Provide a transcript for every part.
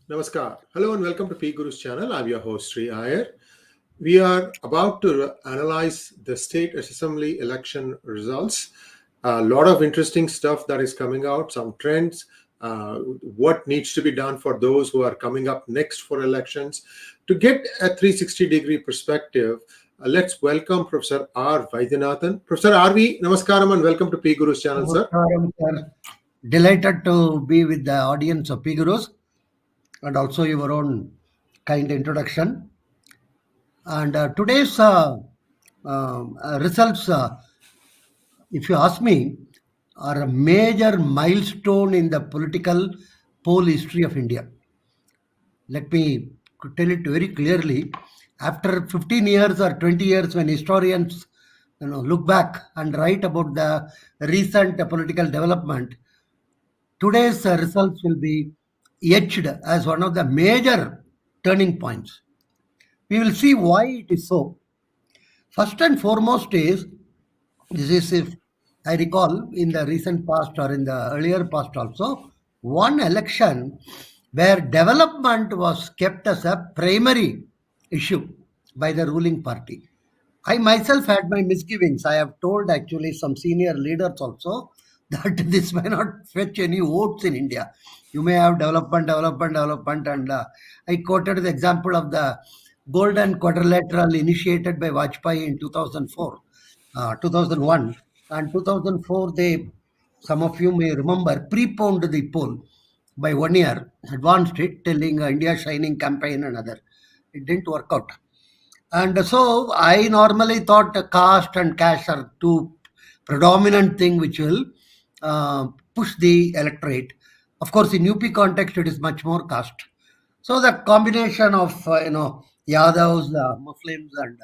Namaskar. Hello and welcome to PGurus channel. I'm your host Sri Iyer. We are about to analyze the state assembly election results. A lot of interesting stuff that is coming out, some trends, what needs to be done for those who are coming up next for elections. To get a 360-degree perspective, let's welcome Professor R Vaidyanathan. Professor RV, Namaskaram and welcome to PGurus channel, sir. Namaskaram, sir. Delighted to be with the audience of PGurus and also your own kind introduction. And today's results, if you ask me, are a major milestone in the political poll history of India. Let me tell it very clearly. After 15 years or 20 years, when historians look back and write about the recent political development, today's results will be etched as one of the major turning points. We will see why it is so. First and foremost is, this is, if I recall, in the recent past or in the earlier past also, one election where development was kept as a primary issue by the ruling party. I myself had my misgivings. I have told actually some senior leaders also that this may not fetch any votes in India. You may have development, and I quoted the example of the Golden Quadrilateral initiated by Vajpayee in 2001. And 2004, some of you may remember, preponed the poll by 1 year, advanced it, telling India Shining campaign and other. It didn't work out. And so I normally thought caste and cash are two predominant thing which will push the electorate. Of course, in UP context, it is much more caste. So the combination of Yadavs, Muslims, and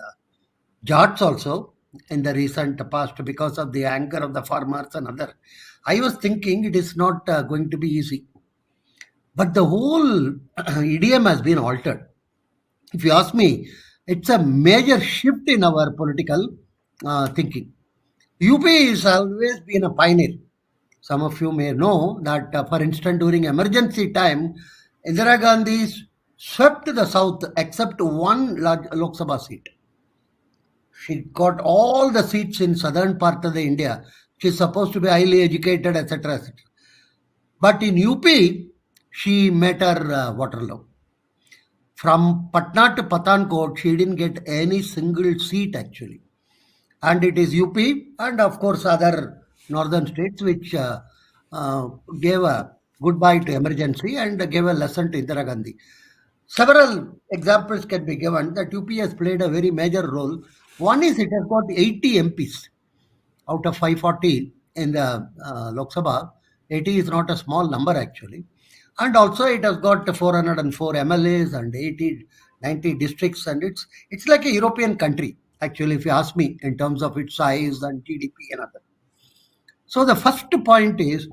Jats also in the recent past, because of the anger of the farmers and other, I was thinking it is not going to be easy. But the whole idiom has been altered. If you ask me, it's a major shift in our political thinking. UP has always been a pioneer. Some of you may know that, for instance, during emergency time, Indira Gandhi swept the south except one large Lok Sabha seat. She got all the seats in southern part of the India. She's supposed to be highly educated, etc., etc. But in UP, she met her Waterloo. From Patna to Pathankot, she didn't get any single seat actually. And it is UP and of course other northern states which gave a goodbye to emergency and gave a lesson to Indira Gandhi. Several examples can be given that UP has played a very major role. One is it has got 80 MPs out of 540 in the Lok Sabha. 80 is not a small number actually. And also it has got 404 MLAs and 90 districts, and it's like a European country, actually, if you ask me, in terms of its size and GDP and other. So the first point is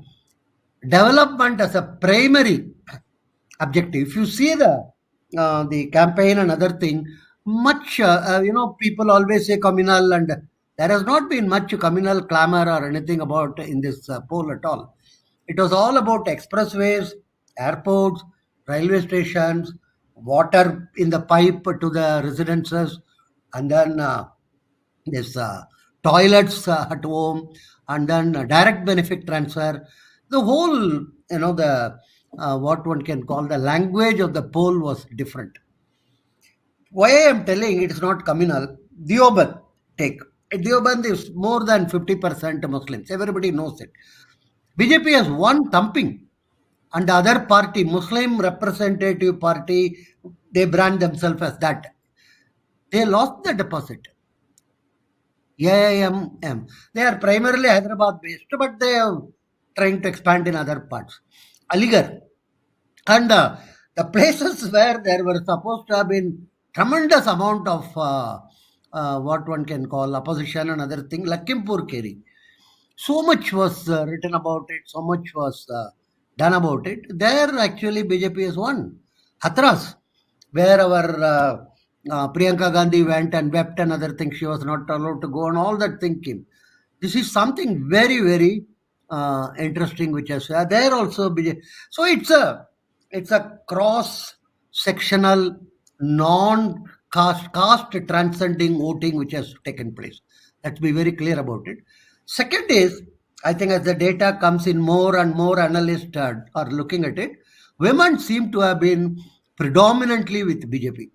development as a primary objective. If you see the campaign and other thing, much, people always say communal, and there has not been much communal clamor or anything about in this poll at all. It was all about expressways, airports, railway stations, water in the pipe to the residences, and then this toilets at home, and then direct benefit transfer. The whole, what one can call the language of the poll was different. Why I am telling it is not communal, Deoband take. Deoband is more than 50% Muslims. Everybody knows it. BJP has one thumping. And the other party, Muslim Representative Party, they brand themselves as that. They lost the deposit. AIM. They are primarily Hyderabad based, but they are trying to expand in other parts. Aligarh. And the places where there were supposed to have been tremendous amount of what one can call opposition and other thing, Lakhimpur Kheri. So much was written about it, so much was done about it. There actually BJP has won. Hathras, where our Priyanka Gandhi went and wept and other things, she was not allowed to go and all that thing came. This is something very, very interesting which is there also. BJP. So it's a It's a cross-sectional, caste transcending voting which has taken place. Let's be very clear about it. Second is, I think as the data comes in, more and more analysts are looking at it. Women seem to have been predominantly with BJP.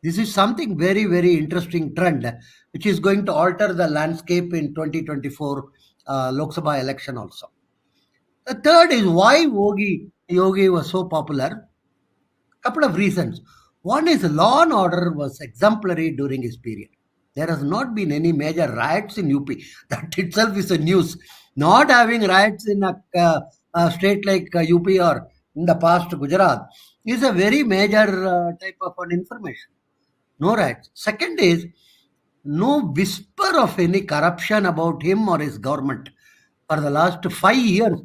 This is something very, very interesting trend, which is going to alter the landscape in 2024 Lok Sabha election also. The third is why Yogi was so popular. Couple of reasons. One is law and order was exemplary during his period. There has not been any major riots in UP. That itself is a news. Not having riots in a state like UP or in the past Gujarat is a very major type of an information. No riots. Second is no whisper of any corruption about him or his government for the last 5 years.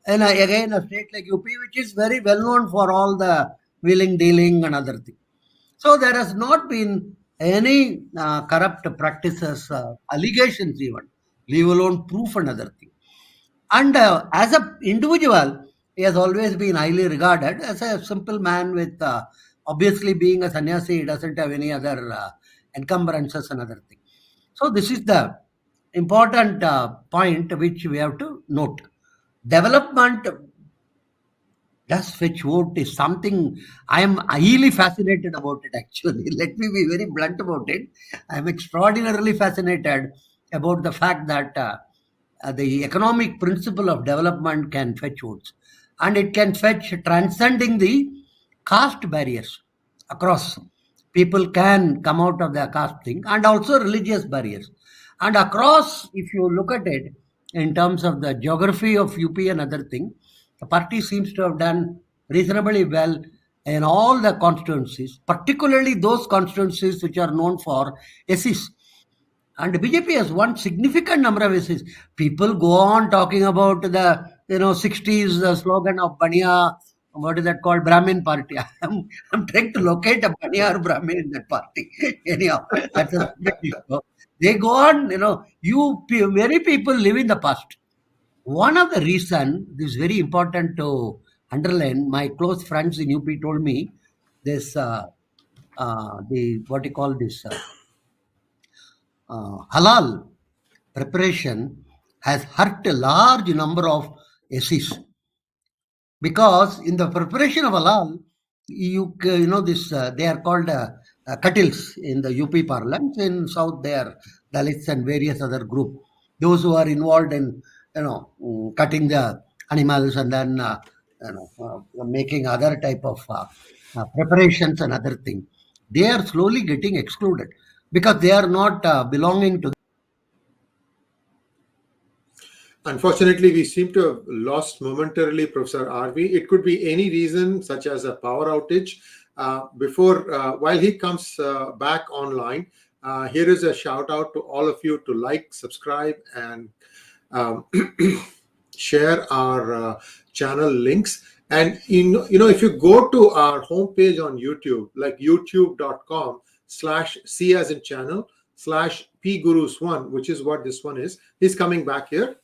And again, a state like UP, which is very well known for all the wheeling, dealing, and other things. So there has not been any corrupt practices, allegations even, leave alone proof and other things. And as an individual, he has always been highly regarded as a simple man with, obviously being a sannyasi, he doesn't have any other encumbrances and other things. So this is the important point which we have to note. Development does fetch vote is something I am highly fascinated about it actually. Let me be very blunt about it. I am extraordinarily fascinated about the fact that the economic principle of development can fetch votes. And it can fetch transcending the caste barriers across. People can come out of their caste thing and also religious barriers. And across, if you look at it, in terms of the geography of UP and other thing, the party seems to have done reasonably well in all the constituencies, particularly those constituencies which are known for SCs. And BJP has won significant number of SCs. People go on talking about the 60s slogan of Bania, what is that called? Brahmin party. I'm trying to locate a Bania or Brahmin in that party. Anyhow, that's a they go on, very people live in the past. One of the reason, this is very important to underline, my close friends in UP told me this, what you call this, halal preparation has hurt a large number of SCs. Because in the preparation of halal, they are called Katils in the UP parlance. In South, they are Dalits and various other group. Those who are involved in, cutting the animals and then, making other type of preparations and other things. They are slowly getting excluded because they are not belonging to. Unfortunately, we seem to have lost momentarily Professor RV. It could be any reason, such as a power outage. While he comes back online, here is a shout out to all of you to like, subscribe, and share our channel links. And if you go to our homepage on YouTube, like youtube.com/C as in channel /PGurus1, which is what this one is, he's coming back here.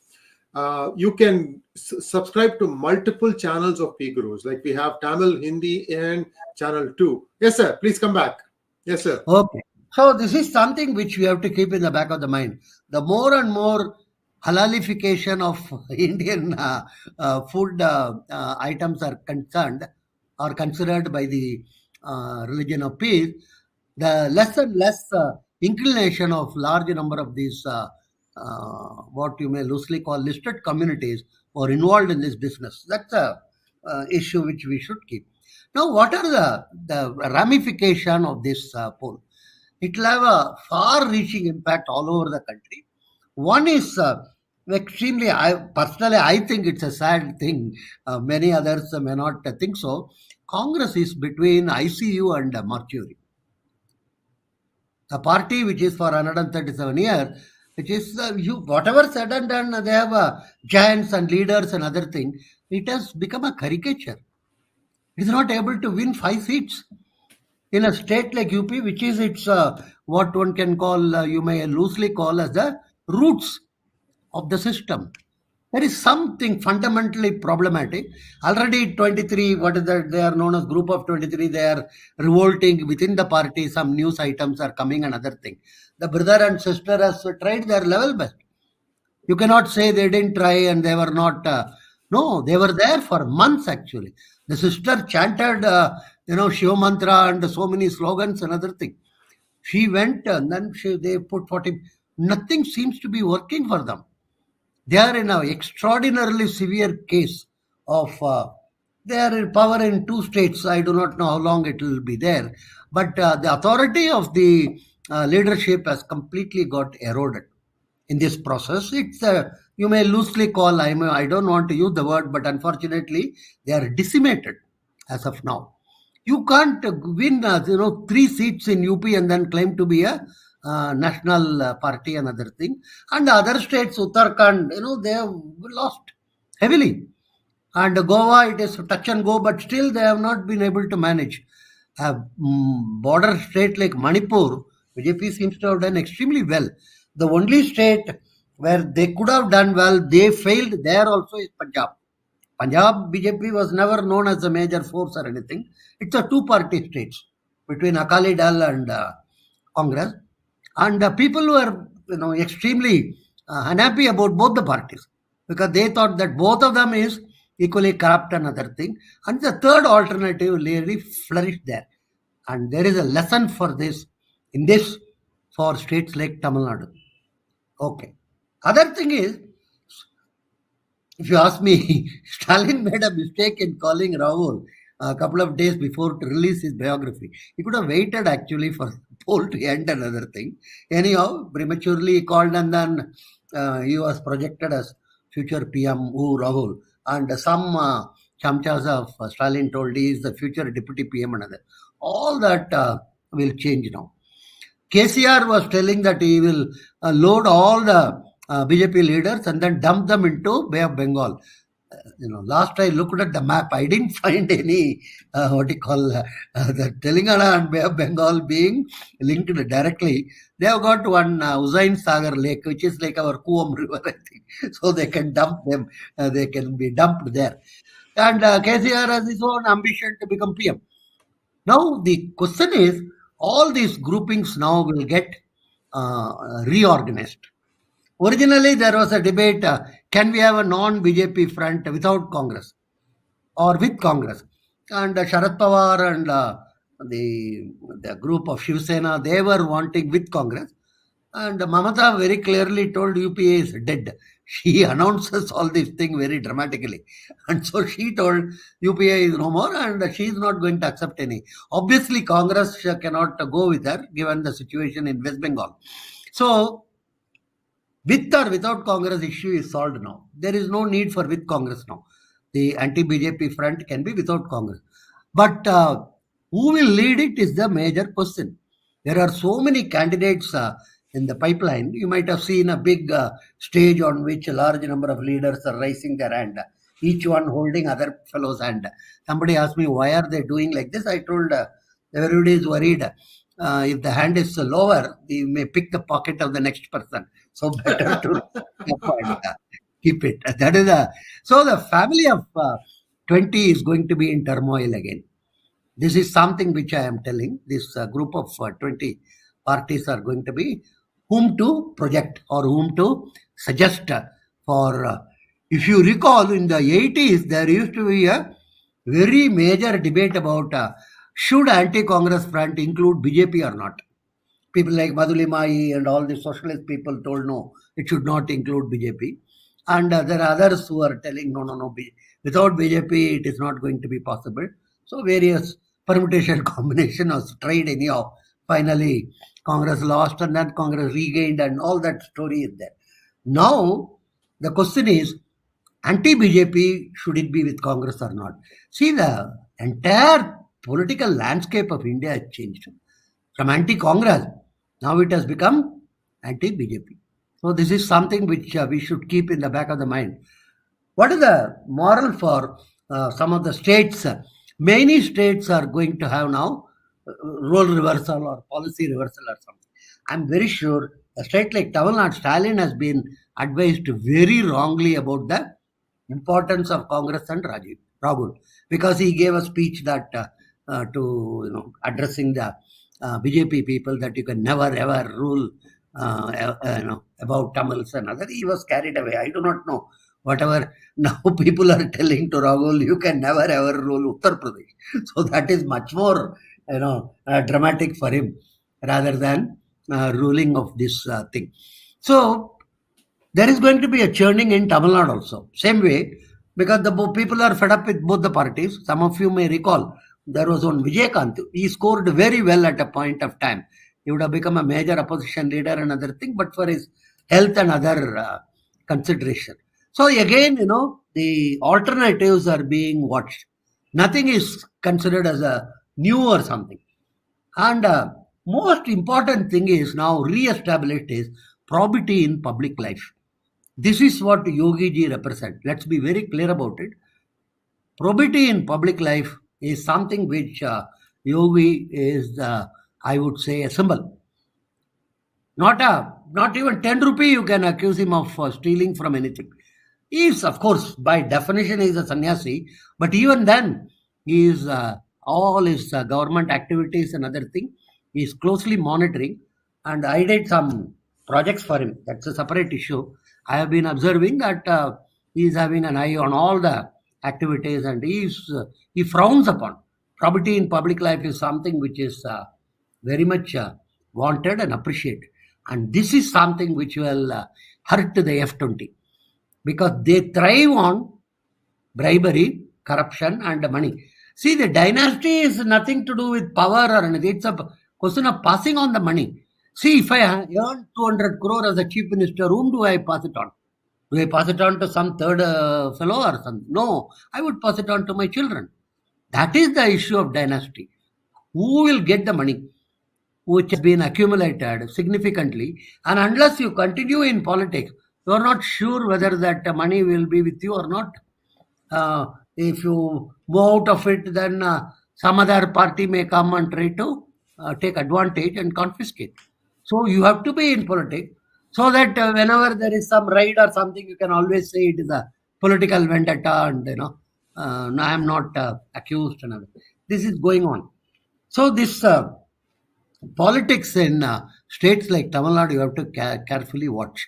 You can subscribe to multiple channels of PGurus. Like we have Tamil, Hindi, and channel 2. Yes, sir. Please come back. Yes, sir. Okay. So this is something which we have to keep in the back of the mind. The more and more halalification of Indian food items are concerned or considered by the religion of peace, the less and less inclination of large number of these what you may loosely call listed communities or involved in this business. That's a issue which we should keep. Now, what are the ramification of this poll? It will have a far-reaching impact all over the country. One is extremely, I think it's a sad thing. Many others may not think so. Congress is between ICU and Mortuary. A party which is for 137 years, which is whatever said and done, they have giants and leaders and other things. It has become a caricature. It is not able to win 5 seats in a state like UP, which is its what one can call, you may loosely call as the roots of the system. There is something fundamentally problematic. Already 23, what is that? They are known as group of 23. They are revolting within the party. Some news items are coming, another thing. The brother and sister has tried their level best. You cannot say they didn't try and they were not. No, they were there for months actually. The sister chanted, Shiva mantra and so many slogans, another thing. She went and then they put 40. Nothing seems to be working for them. They are in an extraordinarily severe case of they are in power in two states. I do not know how long it will be there, but the authority of the leadership has completely got eroded in this process. It's you may loosely call, I don't want to use the word, but unfortunately they are decimated as of now. You can't win 3 seats in UP and then claim to be a national party, another thing. And the other states, Uttarakhand, they have lost heavily. And Goa, it is touch and go, but still they have not been able to manage. A border state like Manipur, BJP seems to have done extremely well. The only state where they could have done well, they failed there also is Punjab. Punjab BJP was never known as a major force or anything. It's a two-party state between Akali Dal and Congress. And people were, extremely unhappy about both the parties because they thought that both of them is equally corrupt and other thing. And the third alternative really flourished there. And there is a lesson for this, in this, for states like Tamil Nadu. Okay. Other thing is, if you ask me, Stalin made a mistake in calling Rahul a couple of days before to release his biography. He could have waited actually for the poll to end, another thing. Anyhow, prematurely he called and then he was projected as future PM Rahul. And some chamchas of Stalin told he is the future deputy PM, another. All that will change now. KCR was telling that he will load all the BJP leaders and then dump them into Bay of Bengal. Last I looked at the map, I didn't find any, the Telangana and Bay of Bengal being linked directly. They have got one 𝙒𝙖𝙀𝙬𝙀 lake, which is like our Kuam river, I think. So they can dump them, they can be dumped there. And KCR has his own ambition to become PM. Now the question is, all these groupings now will get reorganized. Originally, there was a debate, can we have a non-BJP front without Congress or with Congress? And Sharad Pawar and the group of Shiv Sena, they were wanting with Congress. And Mamata very clearly told UPA is dead. She announces all these things very dramatically. And so she told UPA is no more and she is not going to accept any. Obviously, Congress cannot go with her given the situation in West Bengal. So, with or without Congress issue is solved now. There is no need for with Congress now. The anti-BJP front can be without Congress. But who will lead it is the major question. There are so many candidates in the pipeline. You might have seen a big stage on which a large number of leaders are raising their hand, each one holding other fellow's hand. Somebody asked me, why are they doing like this? I told everybody is worried. If the hand is lower, you may pick the pocket of the next person. So better to keep it. That is so the family of 20 is going to be in turmoil again. This is something which I am telling. This group of 20 parties are going to be whom to project or whom to suggest for. If you recall, in the 80s, there used to be a very major debate about should anti-Congress front include BJP or not. People like Madhuli Mai and all the socialist people told no, it should not include BJP. And there are others who are telling no, without BJP it is not going to be possible. So various permutation combination was tried anyhow. Finally, Congress lost and then Congress regained and all that story is there. Now, the question is, anti-BJP, should it be with Congress or not? See, the entire political landscape of India has changed. From anti-Congress, now it has become anti-BJP. So this is something which we should keep in the back of the mind. What is the moral for some of the states? Many states are going to have now role reversal or policy reversal or something. I'm very sure a state like Tamil Nadu, Stalin has been advised very wrongly about the importance of Congress and Rahul, because he gave a speech that to addressing the BJP people, that you can never ever rule about Tamils and other. He was carried away. I do not know. Whatever now people are telling to Rahul, you can never ever rule Uttar Pradesh. So that is much more dramatic for him rather than ruling of this thing. So there is going to be a churning in Tamil Nadu also. Same way, because the people are fed up with both the parties. Some of you may recall there was one Vijaykanth. He scored very well at a point of time. He would have become a major opposition leader and other thing, but for his health and other consideration. So again, the alternatives are being watched. Nothing is considered as a new or something. And most important thing is now re-established is probity in public life. This is what Yogi ji represents. Let's be very clear about it. Probity in public life is something which Yogi is, I would say, a symbol. Not even 10 rupee you can accuse him of stealing from anything. He is, of course, by definition, he is a sannyasi, but even then, he is all his government activities and other thing, he is closely monitoring, and I did some projects for him. That's a separate issue. I have been observing that he is having an eye on all the activities, and he frowns upon. Probity in public life is something which is very much wanted and appreciated. And this is something which will hurt the F20, because they thrive on bribery, corruption, and money. See, the dynasty is nothing to do with power or anything. It's a question of passing on the money. See, if I earn 200 crore as a chief minister, whom do I pass it on? Do I pass it on to some third fellow or something? No, I would pass it on to my children. That is the issue of dynasty. Who will get the money which has been accumulated significantly? And unless you continue in politics, you are not sure whether that money will be with you or not. If you move out of it, then some other party may come and try to take advantage and confiscate. So you have to be in politics, so that whenever there is some raid or something, you can always say it is a political vendetta, and no, I am not accused. And this is going on. So this politics in states like Tamil Nadu, you have to carefully watch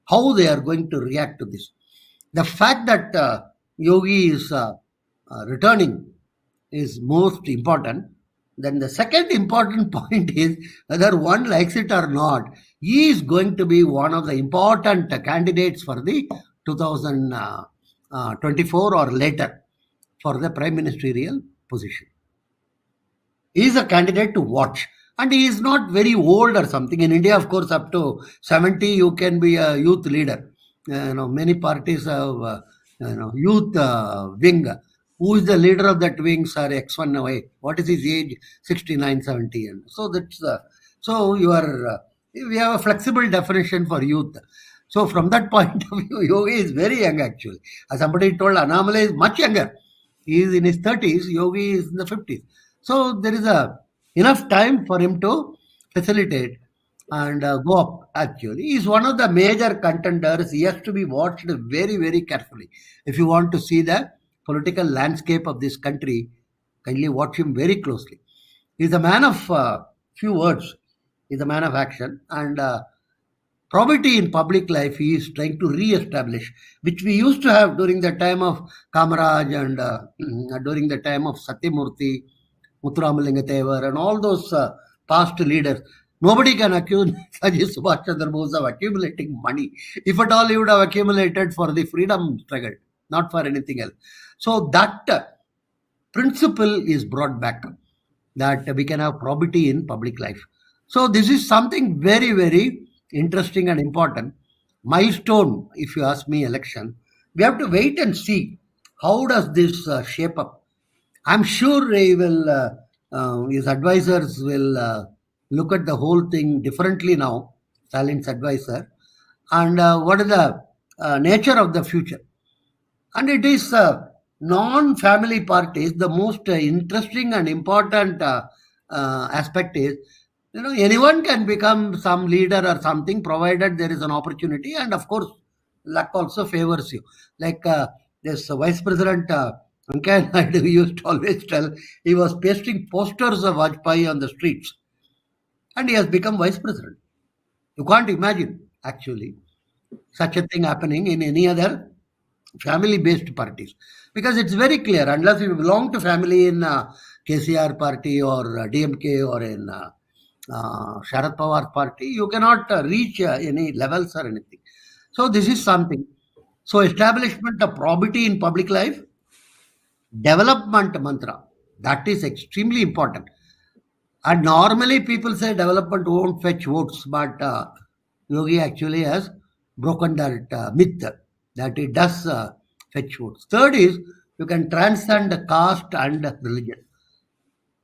how they are going to react to this. The fact that Yogi is returning is most important. Then the second important point is whether one likes it or not, he is going to be one of the important candidates for the 2024 or later for the prime ministerial position. He is a candidate to watch. And he is not very old or something. In India, of course, up to 70, you can be a youth leader. Many parties have youth wing. Who is the leader of that wing, sir? X1 away. What is his age? 69, 70. And so that's so you are. We have a flexible definition for youth. So from that point of view, Yogi is very young actually. As somebody told, Annamalai is much younger. He is in his 30s. Yogi is in the 50s. So there is enough time for him to facilitate and go up actually. He is one of the major contenders. He has to be watched very, very carefully. If you want to see the political landscape of this country, kindly watch him very closely. He is a man of few words. He is a man of action. And probity in public life he is trying to re-establish, which we used to have during the time of Kamaraj and during the time of Satyamurthy, Muthuramalingatavar, and all those past leaders. Nobody can accuse Sajid Subhash Chandra Bose of accumulating money. If at all, he would have accumulated for the freedom struggle, not for anything else. So that principle is brought back, that we can have probity in public life. So this is something very, very interesting and important. Milestone, if you ask me, election. We have to wait and see how does this shape up. I'm sure he will, his advisors will look at the whole thing differently now, Stalin's advisor, and what is the nature of the future. And it is non-family parties, the most interesting and important aspect is, anyone can become some leader or something, provided there is an opportunity. And of course, luck also favors you. Like this Vice President Venkaiah Naidu used to always tell, he was pasting posters of Vajpayee on the streets, and he has become Vice President. You can't imagine, actually, such a thing happening in any other family-based parties. Because it's very clear, unless you belong to family in KCR party or DMK or in Sharad Pawar party, you cannot reach any levels or anything. So this is something. So establishment of probity in public life, development mantra, that is extremely important. And normally people say development won't fetch votes, but Yogi actually has broken that myth that it does fetch votes. Third is, you can transcend caste and religion.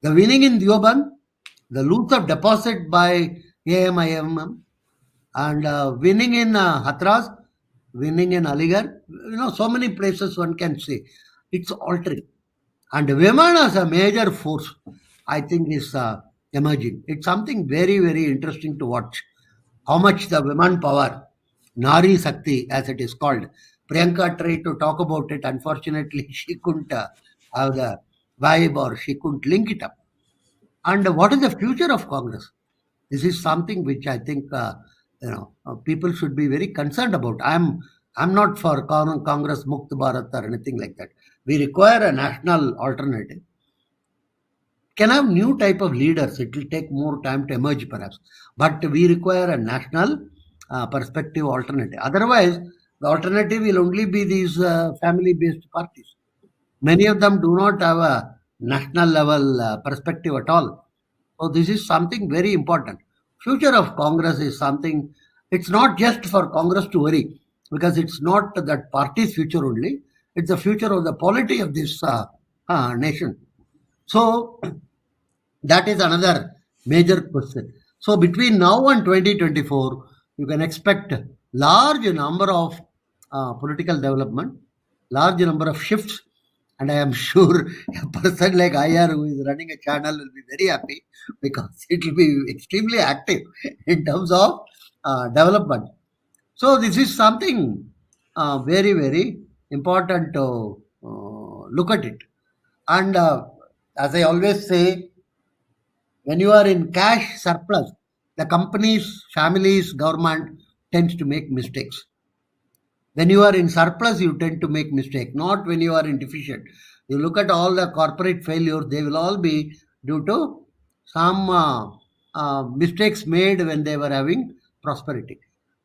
The winning in Deoband, the loss of deposit by AMIM, and winning in Hathras, winning in Aligarh, so many places one can say. It's altering. And women as a major force, I think, is emerging. It's something very, very interesting to watch. How much the women power, Nari Sakti as it is called. Priyanka tried to talk about it. Unfortunately, she couldn't have the vibe, or she couldn't link it up. And what is the future of Congress? This is something which I think people should be very concerned about. I'm not for Congress Mukt Bharat or anything like that. We require a national alternative. Can have new type of leaders. It will take more time to emerge, perhaps. But we require a national perspective alternative. Otherwise, the alternative will only be these family-based parties. Many of them do not have a national level perspective at all. So this is something very important. Future of Congress is something, it's not just for Congress to worry, because it's not that party's future only, it's the future of the polity of this nation. So that is another major question. So between now and 2024, you can expect large number of political development, large number of shifts, and I am sure a person like IR who is running a channel will be very happy, because it will be extremely active in terms of development. So this is something very, very important to look at it. And as I always say, when you are in cash surplus, the companies, families, government tends to make mistakes. When you are in surplus, you tend to make mistake, not when you are in deficit. You look at all the corporate failures, they will all be due to some mistakes made when they were having prosperity.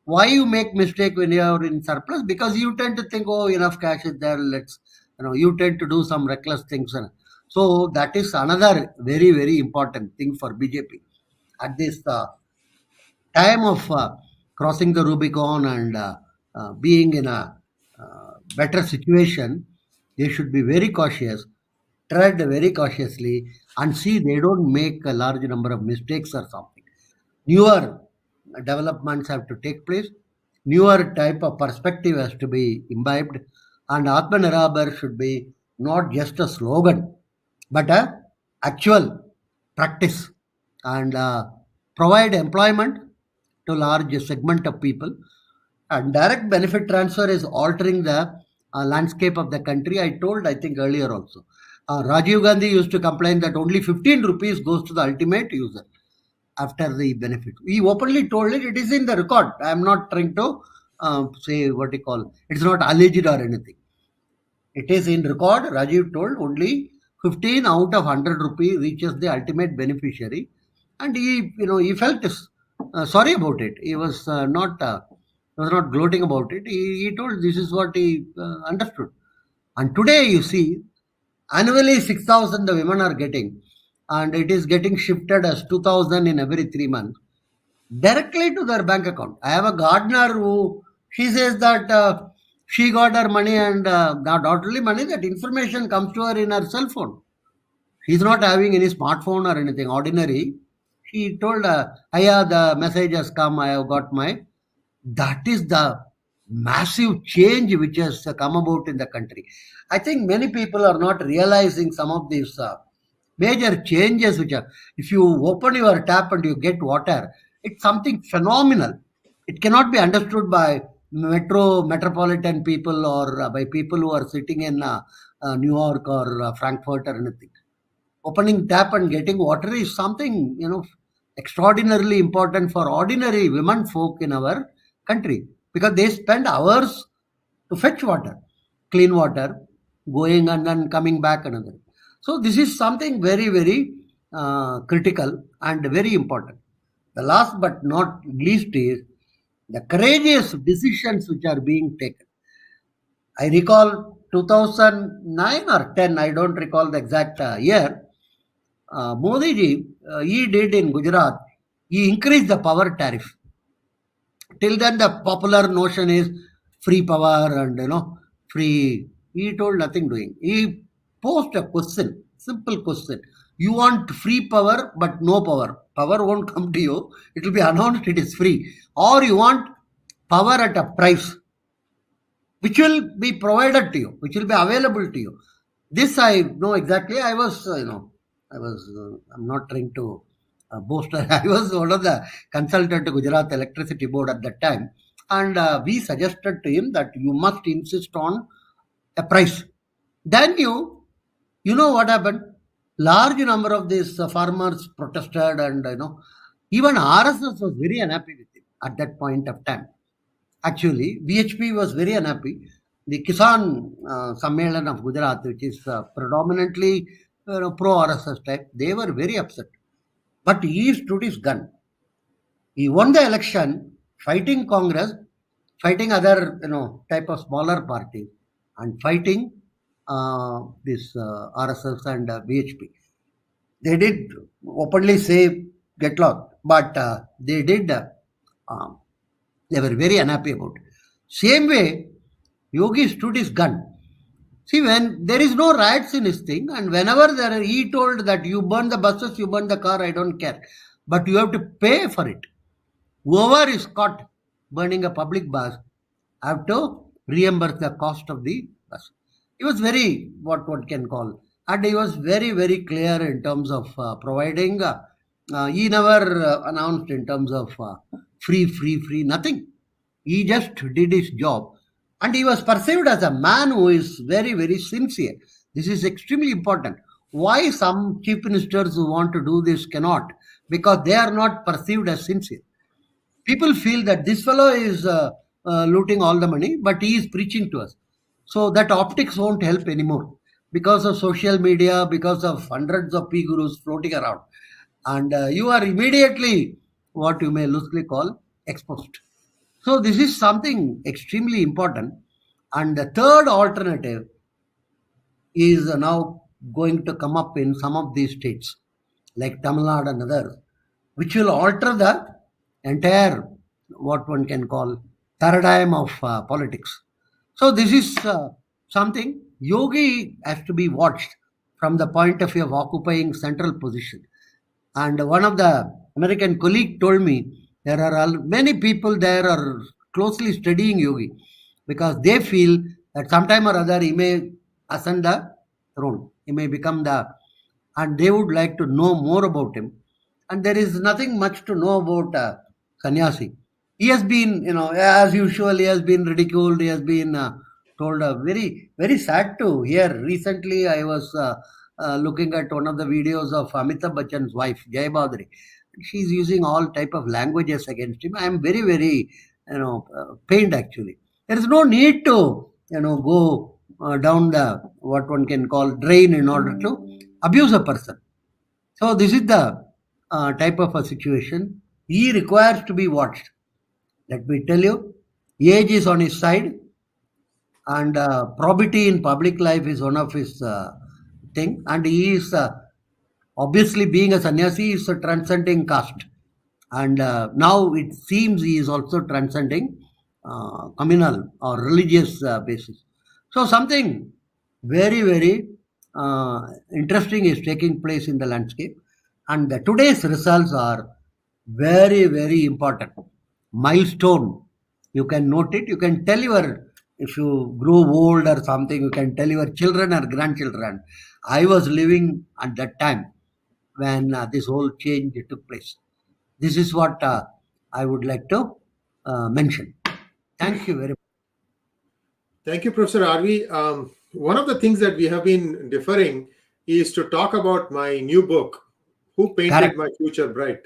Why you make mistake when you are in surplus? Because you tend to think, oh, enough cash is there, you tend to do some reckless things. So that is another very, very important thing for BJP. At this time of crossing the Rubicon and being in a better situation, they should be very cautious, tread very cautiously, and see they don't make a large number of mistakes or something. Newer developments have to take place. Newer type of perspective has to be imbibed, and Atmanirbhar should be not just a slogan, but a actual practice, and provide employment to large segment of people. And direct benefit transfer is altering the landscape of the country. I told, I think, earlier also. Rajiv Gandhi used to complain that only 15 rupees goes to the ultimate user after the benefit. He openly told it. It is in the record. I am not trying to say what you call. It's not alleged or anything. It is in record. Rajiv told only 15 out of 100 rupees reaches the ultimate beneficiary, and he felt sorry about it. He was not gloating about it. He told this is what he understood. And today you see, annually 6,000 the women are getting, and it is getting shifted as 2,000 in every 3 months directly to their bank account. I have a gardener who, she says that she got her money, and not only money, that information comes to her in her cell phone. She's not having any smartphone or anything ordinary. She told, Aya, the message has come, I have got my. That is the massive change which has come about in the country. I think many people are not realizing some of these major changes which are, if you open your tap and you get water, it's something phenomenal. It cannot be understood by metropolitan people or by people who are sitting in New York or Frankfurt or anything. Opening tap and getting water is something, extraordinarily important for ordinary women folk in our country, because they spend hours to fetch water, clean water, going and then coming back another. So this is something very, very critical and very important. The last but not least is the courageous decisions which are being taken. I recall 2009 or 10, I don't recall the exact year. Modi ji, he did in Gujarat, he increased the power tariff. Till then, the popular notion is free power and free. He told nothing doing. He posed a question, simple question. You want free power but no power. Power won't come to you. It will be announced it is free. Or you want power at a price which will be provided to you, which will be available to you. This I know exactly. I'm not trying to boast. I was one of the consultant to Gujarat Electricity Board at that time. And we suggested to him that you must insist on a price. Then you know what happened? Large number of these farmers protested, and even RSS was very unhappy with him at that point of time. Actually, BHP was very unhappy. The Kisan Sammelan of Gujarat, which is predominantly pro-RSS type, they were very upset. But he stood his gun. He won the election, fighting Congress, fighting other type of smaller parties, and fighting this RSS and BHP. They did openly say get lost, but they did. They were very unhappy about it. Same way, Yogi stood his gun. See, when there is no rights in his thing, and whenever he told that you burn the buses, you burn the car, I don't care, but you have to pay for it. Whoever is caught burning a public bus have to reimburse the cost of the bus. He was very, what one can call, and he was very, very clear in terms of providing. He never announced in terms of free, nothing. He just did his job. And he was perceived as a man who is very, very sincere. This is extremely important. Why some chief ministers who want to do this cannot? Because they are not perceived as sincere. People feel that this fellow is looting all the money, but he is preaching to us. So that optics won't help anymore because of social media, because of hundreds of PGurus floating around. And you are immediately what you may loosely call exposed. So this is something extremely important. And the third alternative is now going to come up in some of these states, like Tamil Nadu and others, which will alter the entire, what one can call, paradigm of politics. So this is something Yogi has to be watched from the point of view of occupying central position. And one of the American colleague told me there are many people there are closely studying Yogi because they feel that sometime or other he may ascend the throne. He may become and they would like to know more about him. And there is nothing much to know about sannyasi. He has been, as usual, he has been ridiculed. He has been told very, very sad to hear. Recently, I was looking at one of the videos of Amitabh Bachchan's wife, 𝗣𝙬𝙤. She's using all type of languages against him. I am very, very, pained actually. There is no need to, go down the, what one can call, drain in order to abuse a person. So this is the type of a situation. He requires to be watched. Let me tell you, age is on his side, and probity in public life is one of his thing. And he is obviously, being a sannyasi, is a transcending caste. And now it seems he is also transcending communal or religious basis. So something very, very interesting is taking place in the landscape. And today's results are very, very important. Milestone. You can note it. You can tell if you grow old or something, you can tell your children or grandchildren. I was living at that time when this whole change took place. This is what I would like to mention. Thank you very much. Thank you, Professor RV. One of the things that we have been deferring is to talk about my new book, Who Painted Correct. My Future Bright?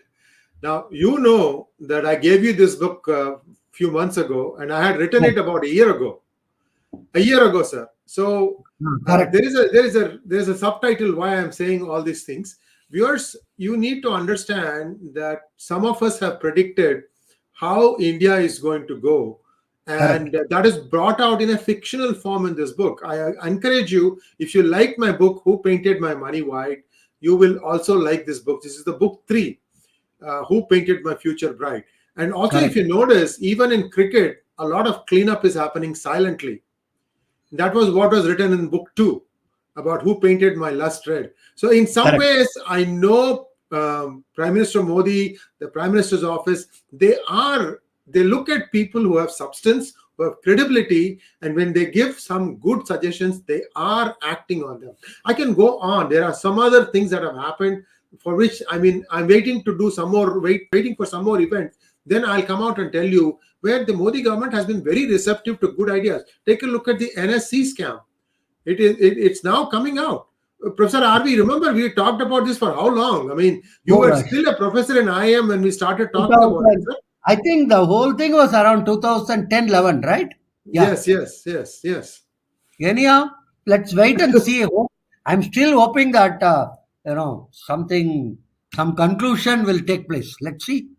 Now, you know that I gave you this book a few months ago, and I had written it about a year ago. A year ago, sir. So Correct. there is a subtitle why I'm saying all these things. Viewers, you need to understand that some of us have predicted how India is going to go, and that is brought out in a fictional form in this book. I encourage you, if you like my book, Who Painted My Money White, you will also like this book. This is the book 3, Who Painted My Future Bright. And also, Correct. if you notice, even in cricket, a lot of cleanup is happening silently. That was what was written in book 2 about who painted my lust red. So in some Correct. ways, I know Prime Minister Modi, the Prime Minister's office, they look at people who have substance, who have credibility, and when they give some good suggestions, they are acting on them. I can go on. There are some other things that have happened for which, I'm waiting to do some more, waiting for some more events. Then I'll come out and tell you where the Modi government has been very receptive to good ideas. Take a look at the NSC scam. It's now coming out. Professor RV, remember we talked about this for how long? You were still a professor in IM when we started talking about it, sir. I think the whole thing was around 2010-11, right? Yeah. Yes. Anyhow, let's wait and see. I'm still hoping that some conclusion will take place. Let's see.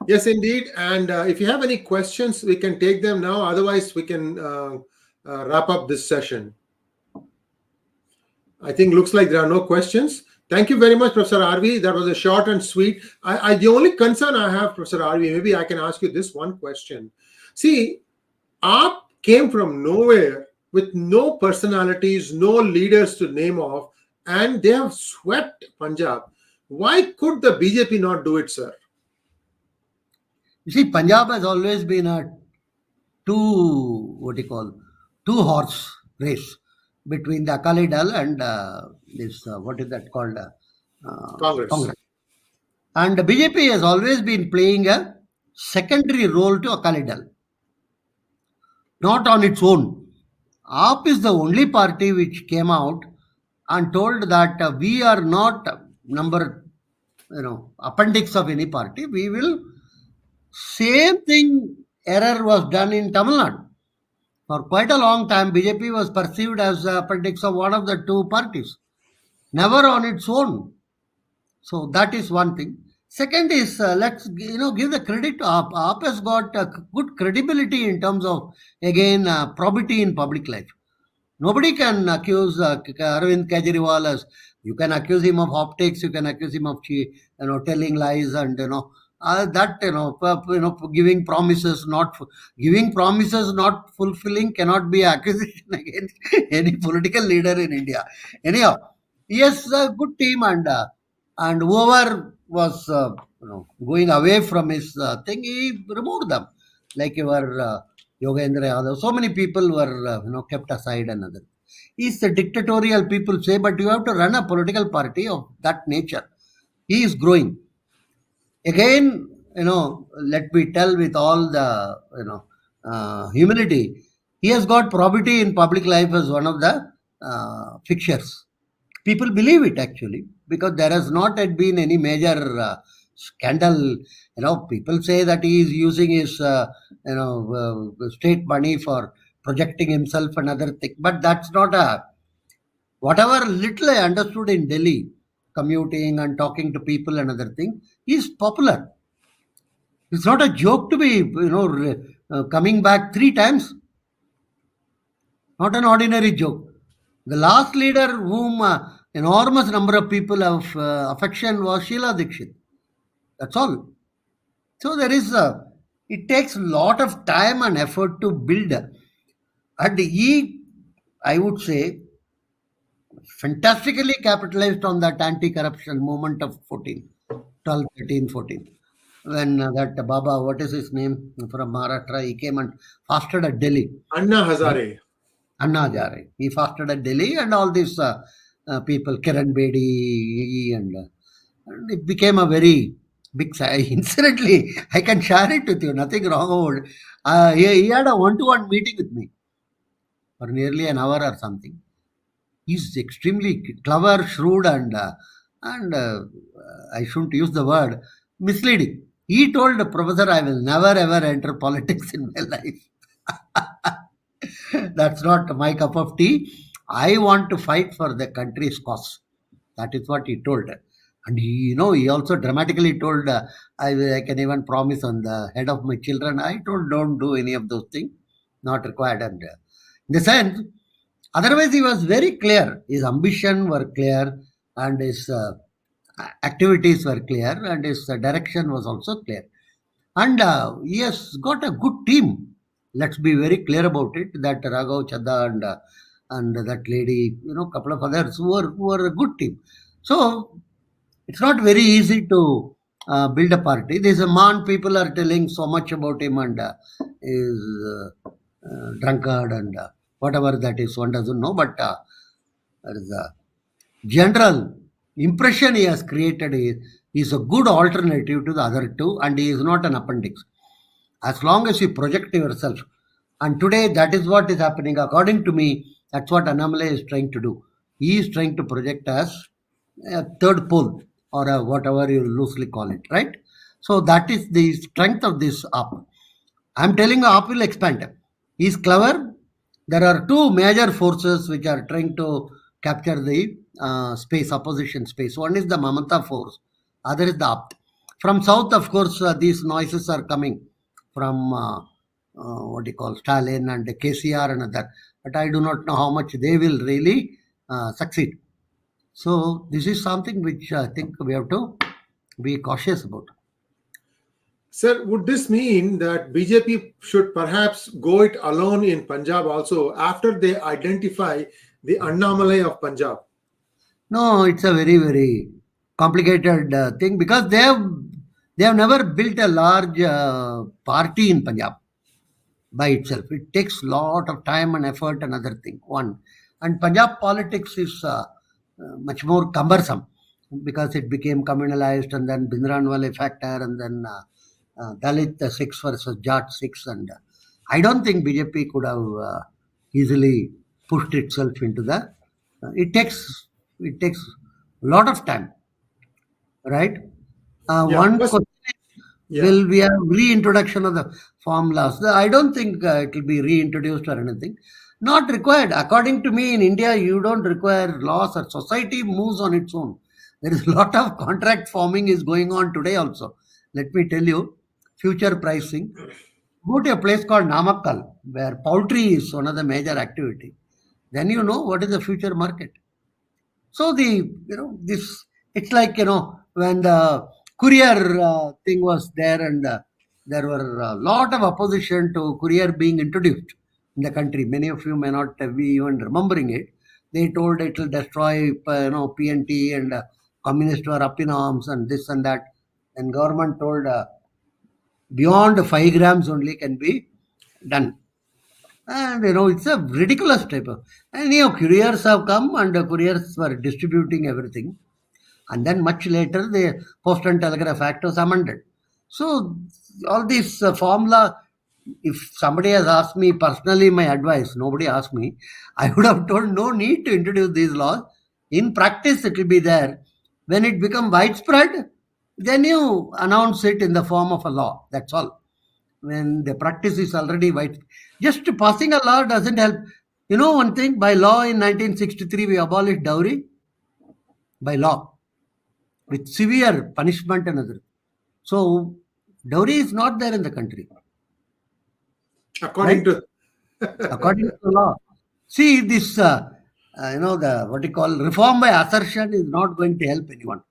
Yes, indeed. And if you have any questions, we can take them now. Otherwise, we can wrap up this session. I think looks like there are no questions. Thank you very much, Professor RV. That was a short and sweet. The only concern I have, Professor RV, maybe I can ask you this one question. See, AAP came from nowhere with no personalities, no leaders to name off, and they have swept Punjab. Why could the BJP not do it, sir? You see, Punjab has always been a two-horse race between the Akali Dal and Congress. And the BJP has always been playing a secondary role to Akali Dal, not on its own. AAP is the only party which came out and told that we are not appendix of any party. We will. Same thing, error was done in Tamil Nadu. For quite a long time, BJP was perceived as the appendix of one of the two parties, never on its own. So that is one thing. Second is, let's give the credit to AAP. AAP has got good credibility in terms of, again, probity in public life. Nobody can accuse Arvind Kejriwal as, you can accuse him of optics, you can accuse him of telling lies and giving promises not fulfilling cannot be accusation against any political leader in India. Anyhow, he has a good team, and whoever was going away from his thing, he removed them. Like your Yogi Adityanath, so many people were kept aside and other. He's the dictatorial, people say, but you have to run a political party of that nature. He is growing. Again, let me tell with all the humility, he has got probity in public life as one of the fixtures. People believe it actually, because there has not yet been any major scandal. People say that he is using his state money for projecting himself and other things, but that's not whatever little I understood in Delhi, commuting and talking to people and other thing, he's popular. It's not a joke to be, coming back 3 times. Not an ordinary joke. The last leader whom enormous number of people of affection was Sheila Dikshit. That's all. So there is it takes a lot of time and effort to build. And he, I would say, fantastically capitalized on that anti-corruption movement of 12, 13, 14. When that Baba, what is his name, from Maharashtra, he came and fasted at Delhi. Anna Hazare. He fasted at Delhi, and all these people, Kiran Bedi, and it became a very big. Incidentally, I can share it with you. Nothing wrong about it. He had a one-to-one meeting with me for nearly an hour or something. He's extremely clever, shrewd, and I shouldn't use the word misleading. He told the professor, "I will never ever enter politics in my life. That's not my cup of tea. I want to fight for the country's cause." That is what he told. And he also dramatically told, I can even promise on the head of my children. I told, don't do any of those things, not required. And in the sense, otherwise he was very clear. His ambition were clear, and his activities were clear, and his direction was also clear. And he has got a good team. Let's be very clear about it. That 𝙒𝙬𝙤𝙪 and that lady, couple of others who were a good team. So it's not very easy to build a party. There's a man, people are telling so much about him, and is drunkard and whatever that is, one doesn't know. But there is a general impression he has created is a good alternative to the other two, and he is not an appendix. As long as you project yourself, and today that is what is happening. According to me, that's what Annamalai is trying to do. He is trying to project as a third pole, or whatever you loosely call it, right? So that is the strength of this AAP. I'm telling you, AAP will expand. He's clever. There are two major forces which are trying to capture the space, opposition space. One is the Mamata force, other is the AAP. From south, of course, these noises are coming from Stalin and KCR and other. But I do not know how much they will really succeed. So this is something which I think we have to be cautious about. Sir, would this mean that BJP should perhaps go it alone in Punjab also after they identify the Annamalai of Punjab? No, it's a very, very complicated thing, because they have never built a large party in Punjab by itself. It takes a lot of time and effort and other thing. One. And Punjab politics is much more cumbersome, because it became communalized, and then Bhindranwale factor, and then Dalit 6 versus Jat 6. And I don't think BJP could have easily pushed itself into the. It takes a lot of time, right? One question is, will we have reintroduction of the formulas? I don't think it will be reintroduced or anything. Not required. According to me, in India, you don't require laws, or society moves on its own. There is a lot of contract forming is going on today also. Let me tell you, future pricing. Go to a place called Namakkal, where poultry is one of the major activity. Then you know what is the future market. So this, it's like, when the courier thing was there, and there were a lot of opposition to courier being introduced in the country. Many of you may not be even remembering it. They told it will destroy, PNT, and communists were up in arms, and this and that. And government told beyond 5 grams only can be done. And it's a ridiculous type of. And couriers have come, and the couriers were distributing everything. And then much later, the Post and Telegraph Act was amended. So all this formula, if somebody has asked me personally my advice, nobody asked me, I would have told no need to introduce these laws. In practice, it will be there. When it becomes widespread, then you announce it in the form of a law. That's all. When the practice is already widespread. Just passing a law doesn't help. One thing, by law in 1963, we abolished dowry. By law. With severe punishment and other. So, dowry is not there in the country. According to the law. See, this, reform by assertion is not going to help anyone.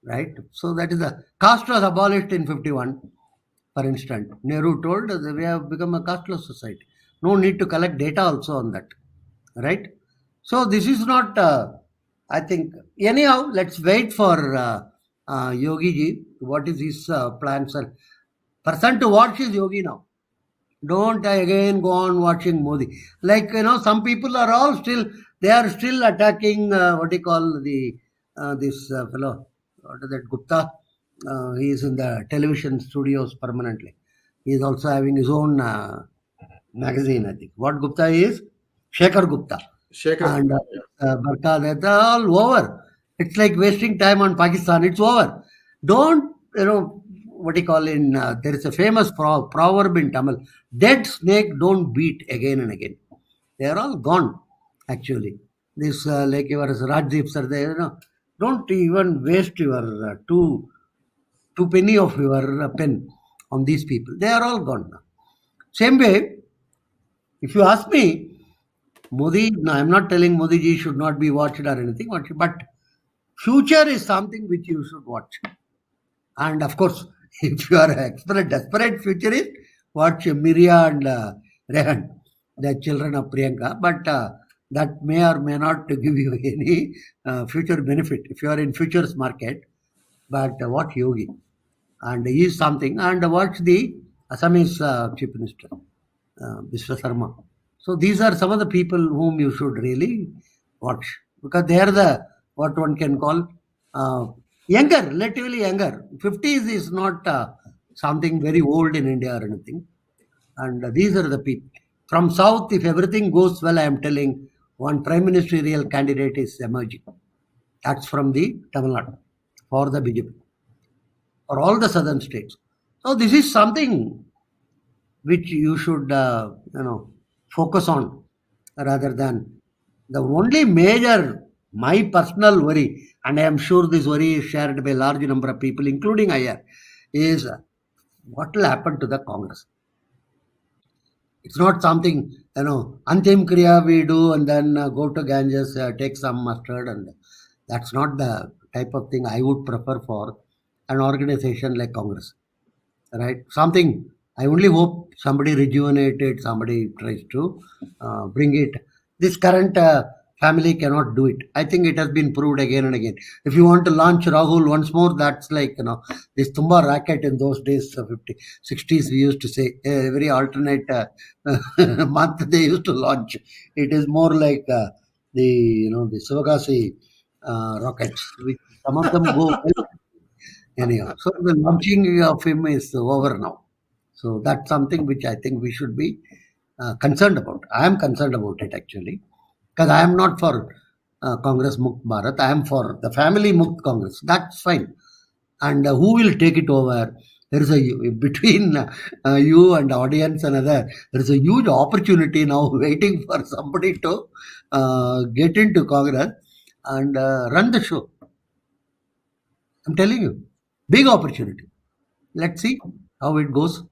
Right? So, that is the caste was abolished in 51. For instance, Nehru told that we have become a casteless society. No need to collect data also on that. Right? So, this is not, I think, anyhow, let's wait for Yogi ji. What is his plans? Person to watch is Yogi now. Don't again go on watching Modi. Like, some people are all still, they are still attacking, this fellow, what is that, Gupta? He is in the television studios permanently. He is also having his own magazine, I think. What Gupta is? Shekhar Gupta. Shekhar. And Barka, that's all over. It's like wasting time on Pakistan. It's over. Don't, what do you call in, there is a famous proverb in Tamil, dead snake don't beat again and again. They are all gone, actually. This, like your Rajdeep sir, they, don't even waste your two penny of your pen on these people. They are all gone now. Same way, if you ask me, Modi, no, I'm not telling Modi ji should not be watched or anything, but future is something which you should watch. And of course, if you are an desperate futurist, watch Miria and Rehan, the children of Priyanka. But that may or may not give you any future benefit if you are in futures market. But watch Yogi. And he is something. And watch the Assamese Chief Minister, Vishwa Sarma. So these are some of the people whom you should really watch. Because they are what one can call younger, relatively younger. 50s is not something very old in India or anything. And these are the people. From South, if everything goes well, I am telling, one prime ministerial candidate is emerging. That's from the Tamil Nadu for the BJP or all the southern states. So this is something which you should, focus on rather than the only major, my personal worry, and I am sure this worry is shared by a large number of people, including IR, is what will happen to the Congress. It's not something, Antim Kriya we do and then go to Ganges, take some mustard, and that's not the type of thing I would prefer for an organization like Congress. Right? Something, I only hope somebody rejuvenated, somebody tries to bring it. This current family cannot do it. I think it has been proved again and again. If you want to launch Rahul once more, that's like, this Tumba racket in those days, 60s, we used to say, every alternate month they used to launch. It is more like the Sivakasi rockets, which some of them go anyhow. So the launching of him is over now. So that's something which I think we should be concerned about. I am concerned about it actually. Because I am not for Congress Mukt Bharat. I am for the family Mukt Congress. That's fine. And who will take it over? There is between you and the audience and other, there is a huge opportunity now waiting for somebody to get into Congress and run the show. I'm telling you, big opportunity. Let's see how it goes.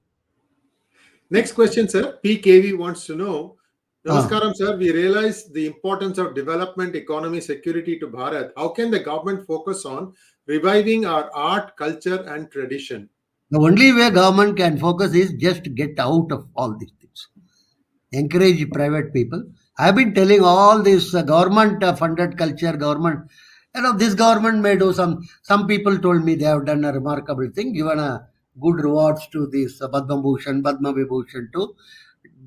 Next question, sir. PKV wants to know, Namaskaram, sir. We realize the importance of development, economy, security to Bharat. How can the government focus on reviving our art, culture, and tradition? The only way government can focus is just get out of all these things. Encourage private people. I've been telling all this government-funded culture, government. This government may do some people told me they have done a remarkable thing, given a good rewards to this Padma Vibhushan to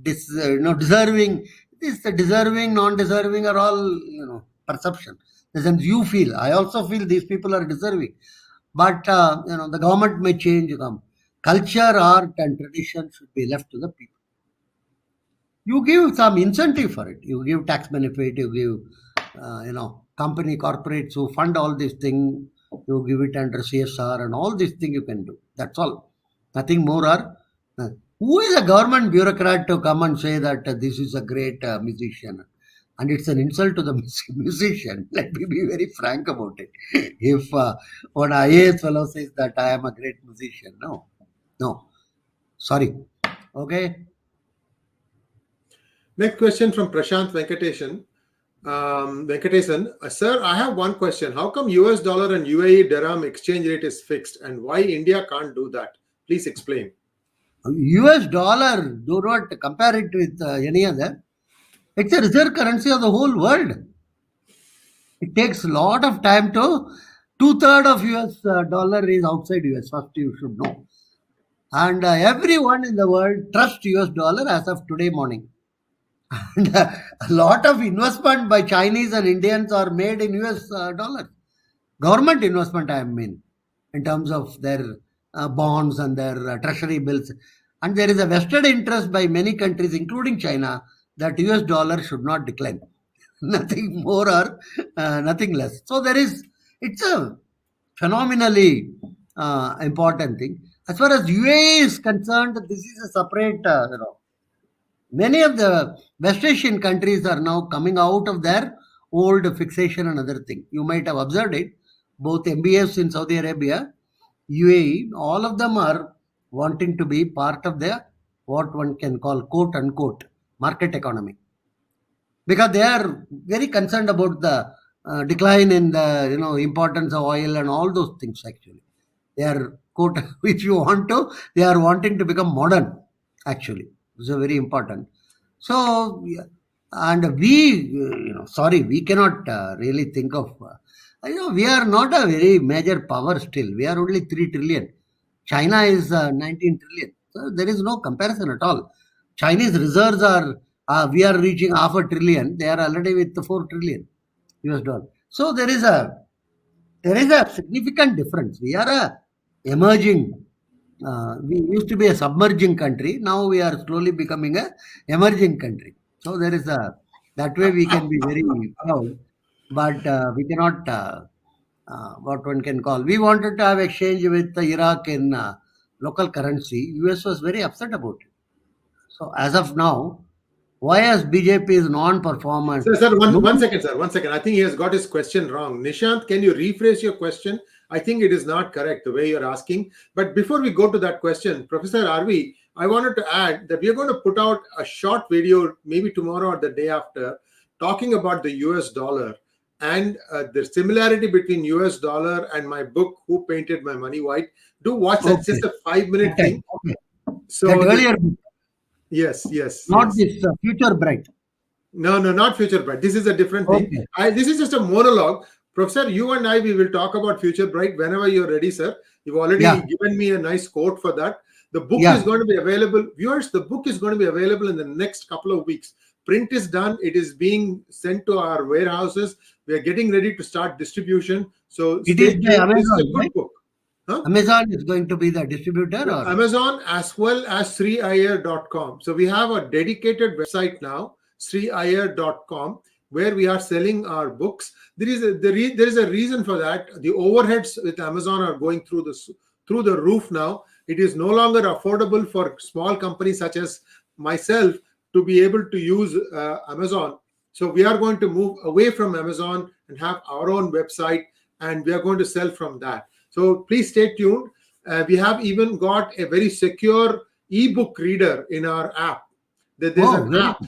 deserving. This deserving, non-deserving are all perception. In the sense you feel. I also feel these people are deserving. But the government may change. Culture, art, and tradition should be left to the people. You give some incentive for it. You give tax benefit. You give company corporates who fund all these things. You give it under CSR and all these things you can do. That's all. Nothing more or who is a government bureaucrat to come and say that this is a great musician? And it's an insult to the musician. Let me be very frank about it. If one IAS fellow says that I am a great musician, no. Sorry. Okay. Next question from Prashant Venkatesan. Sir, I have one question. How come US dollar and UAE dirham exchange rate is fixed and why India can't do that? Please explain. US dollar, do not compare it with any other. It's a reserve currency of the whole world. It takes a lot of time to 2/3 of US dollar is outside US. First, you should know. And everyone in the world trusts US dollar as of today morning. And a lot of investment by Chinese and Indians are made in US dollars. Government investment, I mean, in terms of their bonds and their treasury bills. And there is a vested interest by many countries, including China, that US dollar should not decline. Nothing more or nothing less. So it's a phenomenally important thing. As far as UAE is concerned, this is a separate, many of the West Asian countries are now coming out of their old fixation and other thing. You might have observed it. Both MBS in Saudi Arabia, UAE, all of them are wanting to be part of the what one can call quote unquote market economy, because they are very concerned about the decline in the importance of oil and all those things. Actually, they are quote if you want to, they are wanting to become modern. Actually, it's a very important. So, yeah, and we, sorry, we cannot really think of. We are not a very major power still. We are only 3 trillion. China is 19 trillion. So there is no comparison at all. Chinese reserves are. We are reaching half a trillion. They are already with the 4 trillion US dollar. So there is a significant difference. We are a emerging. We used to be a submerging country. Now we are slowly becoming a emerging country. So there is that way we can be very proud, but we cannot. What one can call. We wanted to have exchange with Iraq in local currency. US was very upset about it. So as of now, why has BJP is non-performance? Sir, one second, sir. 1 second. I think he has got his question wrong. Nishant, can you rephrase your question? I think it is not correct the way you're asking. But before we go to that question, Professor RV, I wanted to add that we are going to put out a short video, maybe tomorrow or the day after, talking about the US dollar and the similarity between US dollar and my book, Who Painted My Money White. Do watch that. It's just a 5-minute thing. Okay. So that earlier, yes. not this Future Bright. No, not Future Bright. This is a different thing. This is just a monologue. Professor, you and I, we will talk about Future Bright whenever you're ready, sir. You've already given me a nice quote for that. The book is going to be available. Viewers, the book is going to be available in the next couple of weeks. Print is done. It is being sent to our warehouses. We are getting ready to start distribution. So it is by Amazon, this is a good book. Huh? Amazon is going to be the distributor? Or? Amazon as well as 𝙒𝙗𝙗𝙗.com. So we have a dedicated website now, 𝙒𝙗𝙗𝙗.com, where we are selling our books. There is a reason for that. The overheads with Amazon are going through the roof now. It is no longer affordable for small companies such as myself to be able to use Amazon. So we are going to move away from Amazon and have our own website, and we are going to sell from that. So please stay tuned. We have even got a very secure ebook reader in our app. There's an app.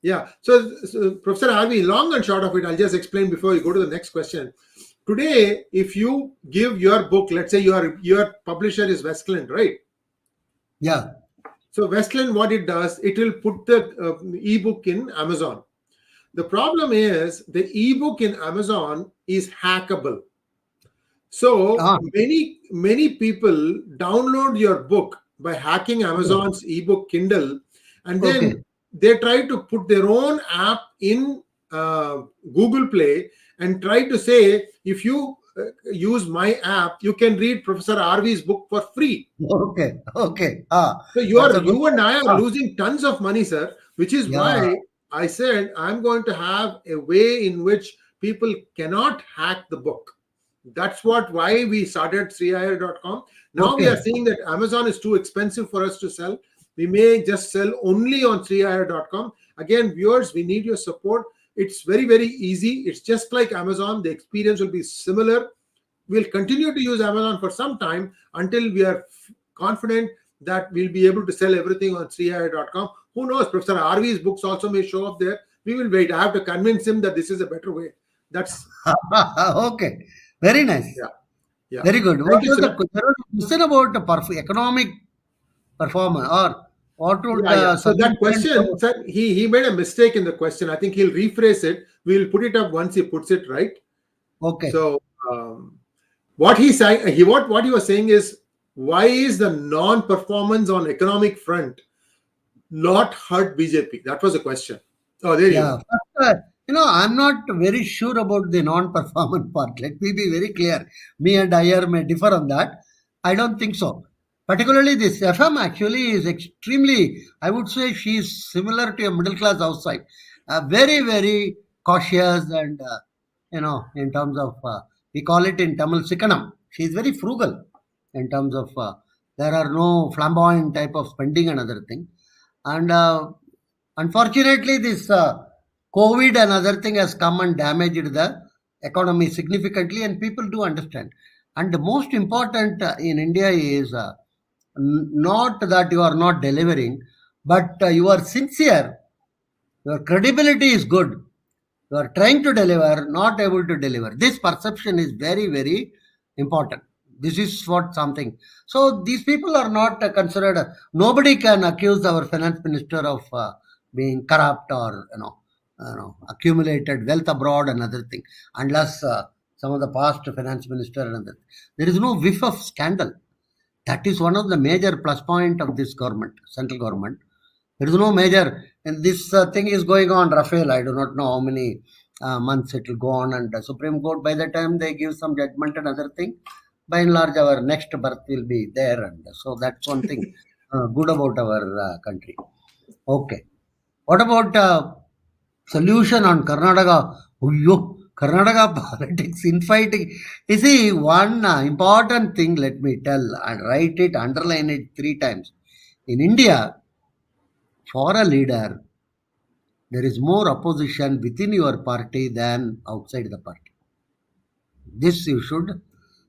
Yeah. So Professor Harvey, long and short of it, I'll just explain before you go to the next question. Today, if you give your book, let's say your publisher is Westland, right? Yeah. So Westland, what it does, it will put the ebook in Amazon. The problem is the ebook in Amazon is hackable. So many people download your book by hacking Amazon's ebook Kindle, and then they try to put their own app in Google Play and try to say, if you use my app, you can read Professor RV's book for free. Okay. So you and I are losing tons of money, sir, which is why I said I'm going to have a way in which people cannot hack the book. That's why we started 𝙒𝙗𝙗𝙗.com. Now we are seeing that Amazon is too expensive for us to sell. We may just sell only on 𝙒𝙗𝙗𝙗.com. Again, viewers, we need your support. It's very, very easy. It's just like Amazon. The experience will be similar. We'll continue to use Amazon for some time until we are confident that we'll be able to sell everything on 𝙒𝙗𝙗𝙗.com. Who knows? Professor RV's books also may show up there. We will wait. I have to convince him that this is a better way. That's okay. Very nice. Yeah. Very good. What was the question about economic performance, or what would so that question, sir, he made a mistake in the question. I think he'll rephrase it. We'll put it up once he puts it right. Okay. So what he's saying, what he was saying is, why is the non-performance on economic front not hurt BJP? That was the question. Oh, there you go. I'm not very sure about the non-performance part. Let me be very clear. Me and Iyer may differ on that. I don't think so. Particularly this FM actually is extremely, I would say she is similar to a middle class outside. Very, very cautious and, in terms of, we call it in Tamil Sikanam. She is very frugal in terms of, there are no flamboyant type of spending and other thing. And unfortunately, this COVID and other thing has come and damaged the economy significantly, and people do understand. And the most important in India is not that you are not delivering, but you are sincere. Your credibility is good. You are trying to deliver, not able to deliver. This perception is very, very important. This is what something. So these people are not considered. Nobody can accuse our finance minister of being corrupt or accumulated wealth abroad and other thing, unless some of the past finance minister and other. There is no whiff of scandal. That is one of the major plus point of this government, central government. There is no major, and this thing is going on. Rafael, I do not know how many months it will go on, and the Supreme Court, by the time they give some judgment and other thing, by and large, our next birth will be there, and so that's one thing good about our country. Okay, what about solution on Karnataka? Karnataka politics infighting. You see, one important thing, let me tell and write it, underline it 3 times. In India, for a leader, there is more opposition within your party than outside the party. This you should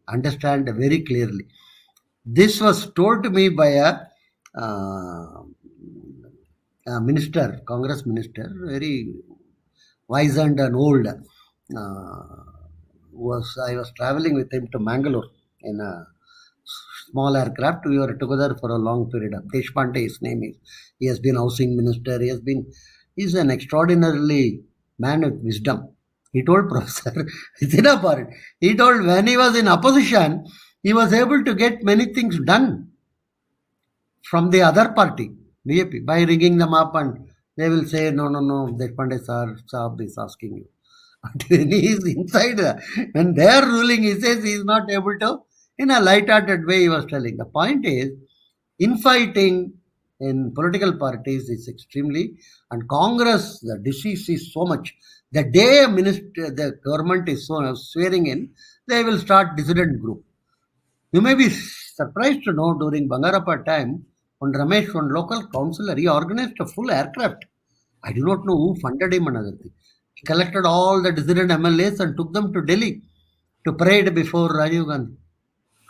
understand very clearly. This was told to me by a minister, Congress minister, very wise and old. I was traveling with him to Mangalore in a small aircraft. We were together for a long period of. Deshpande, his name is. He has been housing minister. He's an extraordinarily man of wisdom. He told Professor Vidyanathan, he told when he was in opposition, he was able to get many things done from the other party, BJP, by ringing them up, and they will say, no, Deshpande Saab is asking you. And when he is inside, when they are ruling, he says he is not able to, in a light-hearted way, he was telling. The point is, infighting in political parties is extremely, and Congress, the disease is so much. The day the government is swearing in, they will start dissident group. You may be surprised to know during Bangarappa time, when Ramesh, one local councillor, he organized a full aircraft. I do not know who funded him, another thing. He collected all the dissident MLAs and took them to Delhi to parade before Rajiv Gandhi.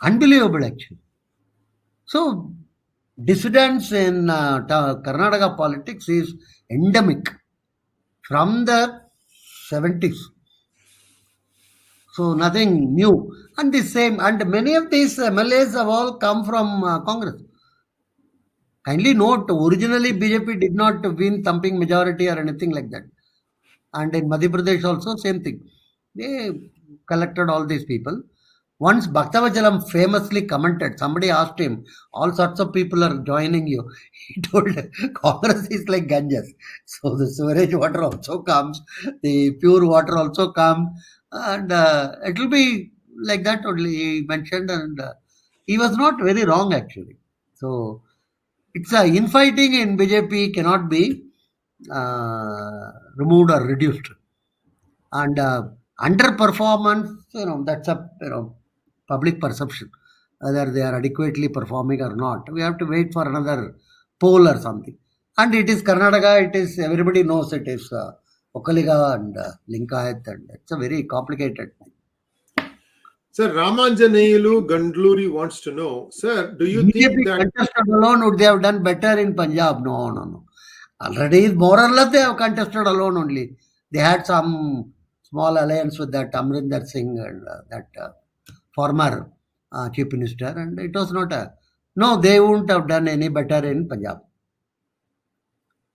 Unbelievable, actually. So, dissidents in Karnataka politics is endemic from the 70s. So, nothing new. And the same, and many of these MLAs have all come from Congress. Kindly note, originally BJP did not win thumping majority or anything like that. And in Madhya Pradesh also, same thing. They collected all these people. Once Bhaktavachalam famously commented, somebody asked him, all sorts of people are joining you. He told, Congress is like Ganges. So the sewerage water also comes, the pure water also comes, and it will be like that only, he mentioned, and he was not very wrong actually. So it's infighting in BJP cannot be removed or reduced. And underperformance, that's a public perception, whether they are adequately performing or not. We have to wait for another poll or something. And it is Karnataka, it is, everybody knows it is Okaliga and Linkayat, and it's a very complicated thing. Sir, Ramanjaneyulu Gandluri wants to know, sir, do you think that contested alone, would they have done better in Punjab? No. Already, more or less, they have contested alone only. They had some small alliance with that Amrinder Singh and that former chief minister, and it was not no, they wouldn't have done any better in Punjab.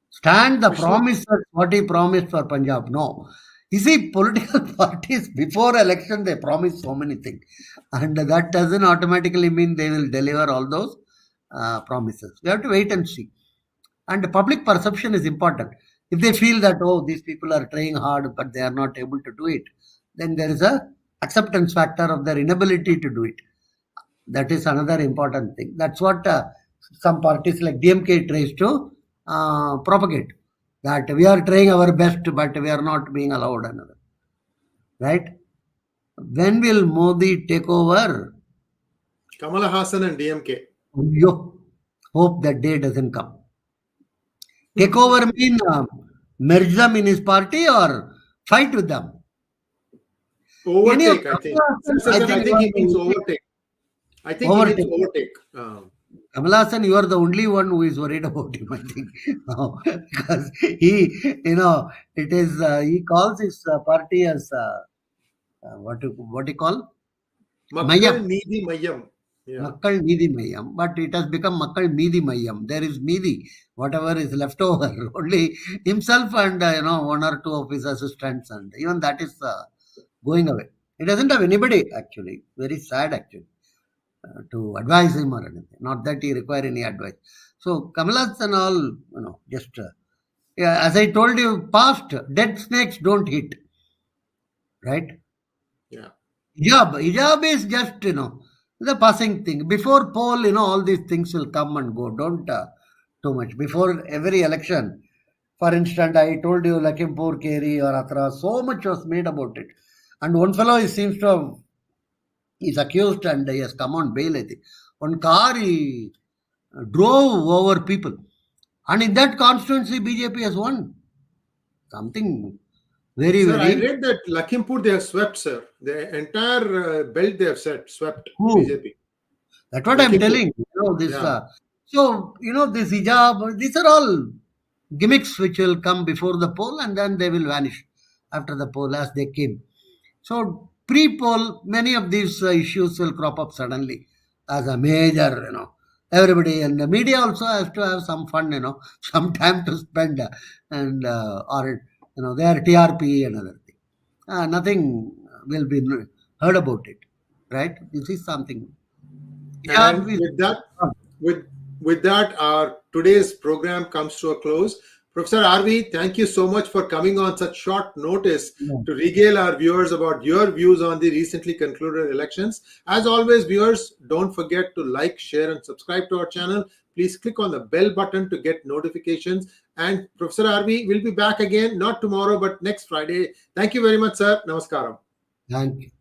Stand the promises, what he promised for Punjab. No. You see, political parties before election, they promise so many things. And that doesn't automatically mean they will deliver all those promises. We have to wait and see. And the public perception is important. If they feel that, these people are trying hard, but they are not able to do it, then there is a acceptance factor of their inability to do it. That is another important thing. That's what some parties like DMK tries to propagate. That we are trying our best, but we are not being allowed another. Right? When will Modi take over? Kamala Hassan and DMK. Yo, hope that day doesn't come. Take over mean merge them in his party or fight with them? Overtake, I think. I think he means overtake. overtake. I think he means overtake. Kamala Hassan, you are the only one who is worried about him, I think. Because he, it is, he calls his party as, what he call? Makkal Needhi Mayam. Makkal Needhi Mayam. But it has become Makkal Meedhi Mayam. There is Meedhi, whatever is left over. Only himself and, one or two of his assistants, and even that is going away. He doesn't have anybody, actually. Very sad, actually. To advise him or anything. Not that he require any advice. So Kamalas and all, just as I told you, past dead snakes don't hit. Right? Yeah. Hijab is just the passing thing. Before poll, all these things will come and go. Don't too much. Before every election, for instance, I told you Lakhimpur, Keri or Atra, so much was made about it. And one fellow he seems to have. He's accused and he has come on bail, I think. One car he drove over people. And in that constituency, BJP has won. Something very, Sir, very... I read that Lakhimpur they have swept, sir. The entire belt they have swept Who? BJP. That's what I'm telling you. This, this hijab, these are all gimmicks which will come before the poll and then they will vanish after the poll as they came. So, pre-poll, many of these issues will crop up suddenly as a major, everybody and the media also has to have some fun, some time to spend and or their TRP and other thing. Nothing will be heard about it, right? This is something. And with that, our today's program comes to a close. Professor RV, thank you so much for coming on such short notice to regale our viewers about your views on the recently concluded elections. As always, viewers, don't forget to like, share, and subscribe to our channel. Please click on the bell button to get notifications. And Professor RV will be back again, not tomorrow, but next Friday. Thank you very much, sir. Namaskaram. Thank you.